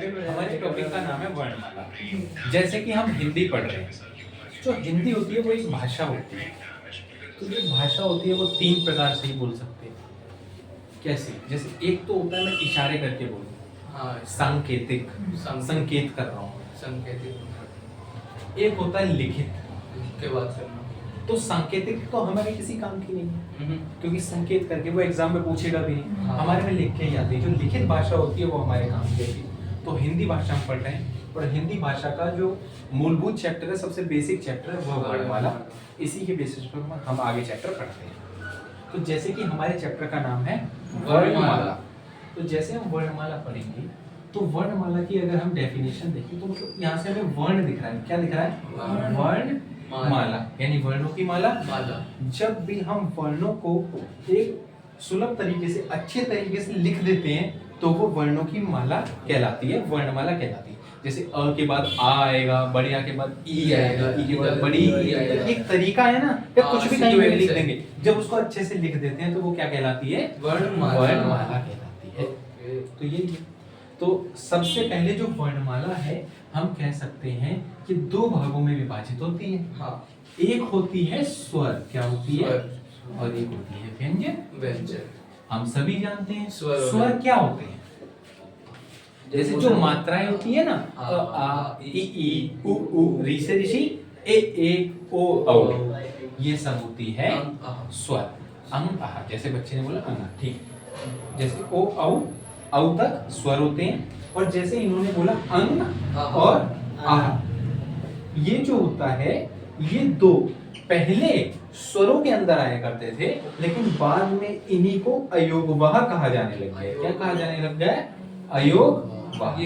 हमारे टॉपिक का नाम है वर्णमाला। जैसे कि हम हिंदी पढ़ रहे हैं, जो हिंदी होती है वो एक भाषा होती है। तो जो भाषा होती है वो तीन प्रकार से ही बोल सकते हैं। कैसे? जैसे एक तो होता है मैं इशारे करके बोलूँ, सांकेतिक, संकेत कर रहा हूँ। संकेतिक एक होता है लिखित के बाद करना। तो सांकेतिक तो हमारे किसी काम की नहीं है, क्योंकि संकेत करके वो एग्जाम में पूछेगा भी नहीं, हमारे में लिख के ही आती है। जो लिखित भाषा होती है वो हमारे काम की होती है। तो हिंदी भाषा हम पढ़ रहे हैं और हिंदी भाषा का जो मूलभूत चैप्टर है, सबसे बेसिक चैप्टर है वो वर्णमाला। इसी के बेसिस पर हम आगे चैप्टर पढ़ते हैं। तो जैसे कि हमारे चैप्टर का नाम है वर्णमाला, तो जैसे हम वर्णमाला पढ़ेंगे तो वर्णमाला की अगर हम डेफिनेशन देखें तो मतलब यहाँ से हमें वर्ण दिख रहा है। क्या दिख रहा है? वर्णमाला यानी वर्णों की माला। जब भी हम वर्णों को एक सुलभ तरीके से, अच्छे तरीके से लिख देते हैं तो वो वर्णों की माला कहलाती है, वर्णमाला कहलाती है। जैसे अ के बाद आ आएगा, बड़े आ के बाद ई आएगा, ई के बाद बड़ी ई आएगा। एक तरीका है ना, या कुछ भी कहीं भी लिख देंगे, जब उसको अच्छे से लिख देते हैं तो वो क्या कहलाती है? वर्णमाला कहलाती है। तो ये तो सबसे पहले जो वर्णमाला है हम कह सकते हैं कि दो भागों में विभाजित होती है। एक होती है स्वर, क्या होती है? और एक होती है व्यंजन। हम सभी जानते हैं स्वर क्या होते हैं। जैसे जो मात्राएं होती है ना, अ आ ई उ ऊ, री से ऋषि, ए ओ औ, ये सब होती है स्वर। अंग आह, जैसे बच्चे ने बोला अंग, ठीक। जैसे ओ औ तक स्वर होते हैं, और जैसे इन्होंने बोला अंग और आह, ये जो होता है, ये दो पहले स्वरों के अंदर आया करते थे, लेकिन बाद में इन्हीं को अयोगवाह कहा जाने लग गया। क्या कहा जाने लग गया? अयोगवाह।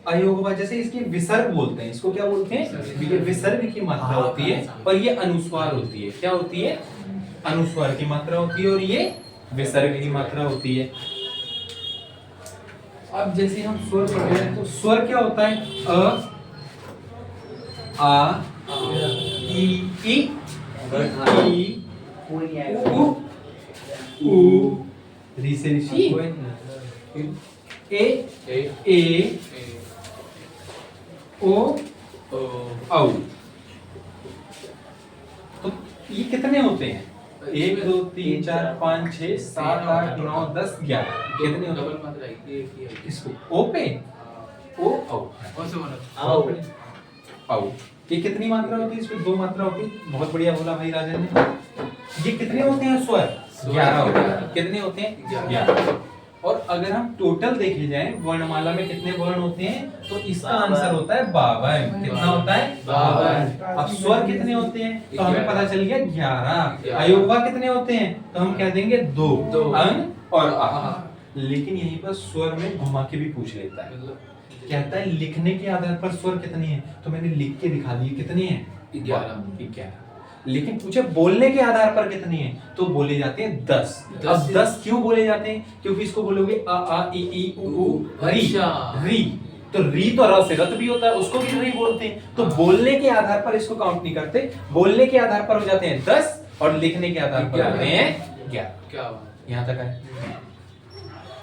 अयोगवाह, जैसे इसकी विसर्ग बोलते हैं, इसको क्या बोलते हैं? ये विसर्ग की मात्रा होती है और ये अनुस्वार होती है। क्या होती है? अनुस्वार की मात्रा होती है और ये विसर्ग की मात्रा होती है। अब जैसे हम स्वर पढ़ रहे हैं तो स्वर क्या होता है? अ आ ई उ री से ऋषि, ए ओ औ। तो ये कितने होते हैं? 1 2 3 4 5 6 7 8 9 10 11। कितने होते हैं? किसको? ओ पे? ओ औ औ। ये कितनी मात्रा होती है? इसमें 2 मात्रा होती है। बहुत बढ़िया बोला भाई राजन ने। ये कितने होते हैं स्वर? 11 होते हैं। कितने होते हैं? 11। और अगर हम टोटल देखे जाएं वर्णमाला में कितने वर्ण होते हैं, तो इसका आंसर होता है 52। कितना होता है? 52। अब स्वर कितने होते हैं तो हमें पता चल गया 11। अयोगवाह कितने होते हैं तो हम कह देंगे 2, अंग और आह। लेकिन यहीं पर स्वर में घुमा के भी पूछ लेता है, कहता है लिखने के आधार पर स्वर कितने हैं, तो मैंने लिख के दिखा दिए कितने हैं? 11। लेकिन पूछे बोलने के आधार पर कितने हैं, तो बोले जाते हैं 10। अब 10 क्यों बोले जाते हैं? क्योंकि इसको बोलोगे अ आ ई उ री, तो री तो र से रत भी होता है, उसको भी री बोलते हैं। तो बोलने के आधार पर इसको काउंट नहीं करते, बोलने के आधार पर हो जाते हैं 10 और लिखने के आधार पर होते हैं 11। यहाँ तक है।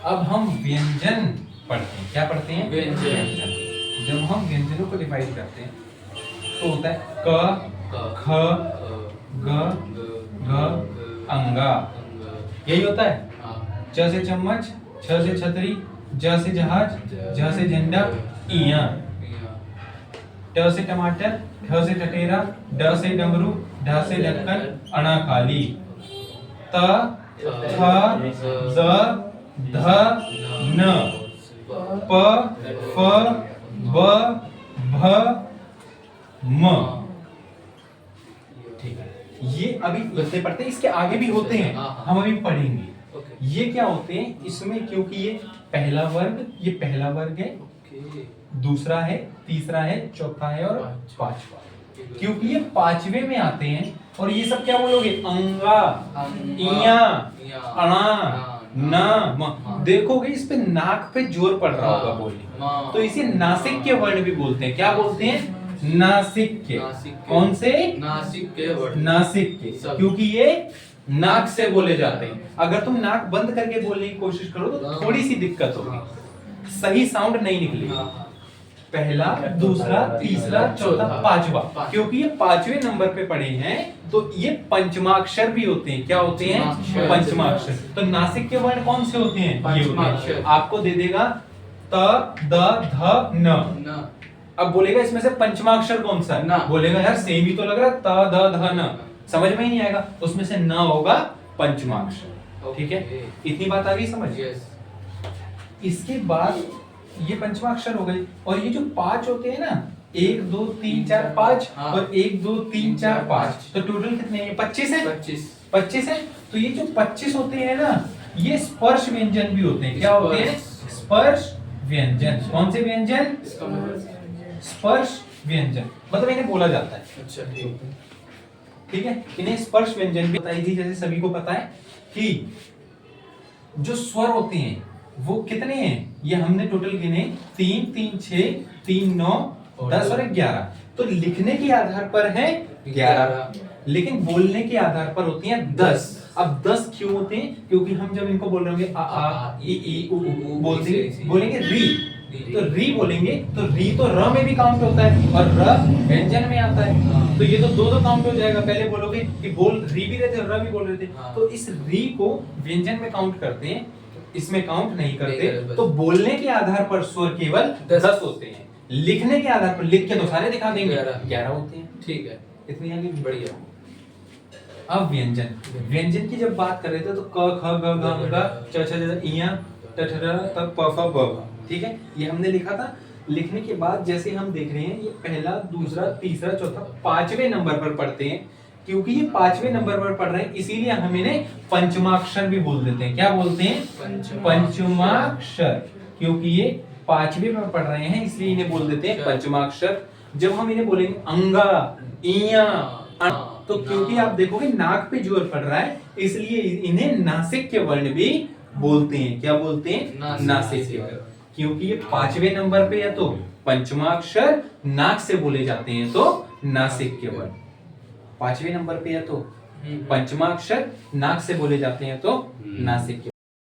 अब हम व्यंजन पढ़ते हैं। क्या पढ़ते हैं? व्यंजन। जब हम व्यंजनों को डिवाइड करते हैं तो होता है क, ख, ग, घ, अंगा। यही होता है। च से चम्मच, छ से छतरी, ज से जहाज, झ से झंडा, इया। ट से टमाटर, ठ से टटेरा, ड से डमरू, ढ से ढक्कन, अणा खाली। त, थ, द, ध, न, प, फ, ब, भ, म। ठीक है, ये अभी पढ़ते पढ़ते इसके आगे भी होते हैं, हम अभी पढ़ेंगे। ये क्या होते हैं इसमें, क्योंकि ये पहला वर्ग है, दूसरा है, तीसरा है, चौथा है और पांचवा। क्योंकि ये पांचवे में आते हैं और ये सब क्या बोलोगे? अंगा, इया, अणा, न, म। देखोगे इस पे नाक पे जोर पड़ रहा होगा बोलने, तो इसे नासिक के वर्ण भी बोलते हैं। क्या बोलते हैं? नासिक के। कौन से? नासिक के वर्ण। नासिक के, क्योंकि ये नाक से बोले जाते हैं। अगर तुम नाक बंद करके बोलने की कोशिश करो तो थोड़ी सी दिक्कत होगी। सही साउंड नहीं निकलेगा। हाँ। पहला, दूसरा, तीसरा, चौथा, पांचवा, क्योंकि ये पांचवें नंबर पे पड़े हैं तो ये पंचमाक्षर भी होते हैं। क्या होते हैं? पंचमाक्षर। पंचमाक्षर। तो नासिक के वर्ण कौन से होते हैं? ये होते हैं। पंचमाक्षर। आपको दे देगा त, द, ध, न। न। अब बोलेगा इसमें से पंचमाक्षर कौन सा है? न। बोलेगा यार सेम ही तो लग रहा है, त, द, ध, न। समझ में ही नहीं आएगा, उसमें से न होगा पंचमाक्षर। ठीक है, इतनी बात आ गई समझ? यस। इसके बाद ये पंचमाक्षर हो गए, और ये जो पांच होते हैं ना, 1 2 3 4 5 हाँ। और 1 2 3 4 5, तो टोटल कितने हैं? 25 है। 25 है। तो ये जो 25 होते हैं ना, ये स्पर्श व्यंजन भी होते हैं। क्या होते हैं? स्पर्श व्यंजन। कौन से व्यंजन? इसका मतलब स्पर्श व्यंजन, मतलब इन्हें बोला जाता है। अच्छा ठीक। ठीक है, इन्हें स्पर्श व्यंजन भी बताई थी। जैसे सभी को पता है कि जो स्वर होते हैं वो कितने हैं, ये हमने टोटल गिने, 3 3 6 3 9 10 और 11। तो लिखने के आधार पर है 11, लेकिन बोलने के आधार पर होती हैं 10। अब 10 क्यों होते हैं? क्योंकि हम जब इनको बोल रहे होंगे आ आ ई उ बोलेंगे री, तो री बोलेंगे तो री तो र में भी काउंट होता है और र व्यंजन में आता है। तो ये तो दो काउंट हो जाएगा। पहले बोलोगे कि बोल री भी रहे थे और र भी बोल रहे थे, तो इस री को व्यंजन में काउंट करते हैं, इसमें काउंट नहीं करते। तो बोलने के आधार पर स्वर केवल 10 होते हैं, लिखने के आधार पर लिख के तो सारे दिखा देंगे 11 होते हैं। ठीक है, इतनी आगे बढ़िया। अब व्यंजन, व्यंजन की जब बात कर रहे थे तो क ख ग घ ङ च छ ज इया ट ठ र त प फ ब भ। ठीक है, ये हमने लिखा था। लिखने के बाद जैसे हम देख रहे हैं, ये पहला, दूसरा, तीसरा, चौथा, पांचवें नंबर पर पढ़ते हैं। क्योंकि ये पांचवें नंबर पर पढ़ रहे हैं, इसीलिए हम इन्हें पंचमाक्षर भी बोल देते हैं। क्या बोलते हैं? पंचमाक्षर। क्योंकि ये पांचवें में पढ़ रहे हैं, इसलिए इन्हें बोल देते हैं पंचमाक्षर। जब हम इन्हें बोलेंगे अंगा, इया, तो क्योंकि आप देखोगे नाक पे जोर पड़ रहा है, इसलिए इन्हें नासिक के वर्ण भी बोलते हैं। क्या बोलते हैं? नासिक के वर्ण। क्योंकि ये पांचवें नंबर पे है तो पंचमाक्षर, नाक से बोले जाते हैं तो नासिक के वर्ण। पांचवें नंबर पे है तो पंचमाक्षर, नाक से बोले जाते हैं तो नासिक के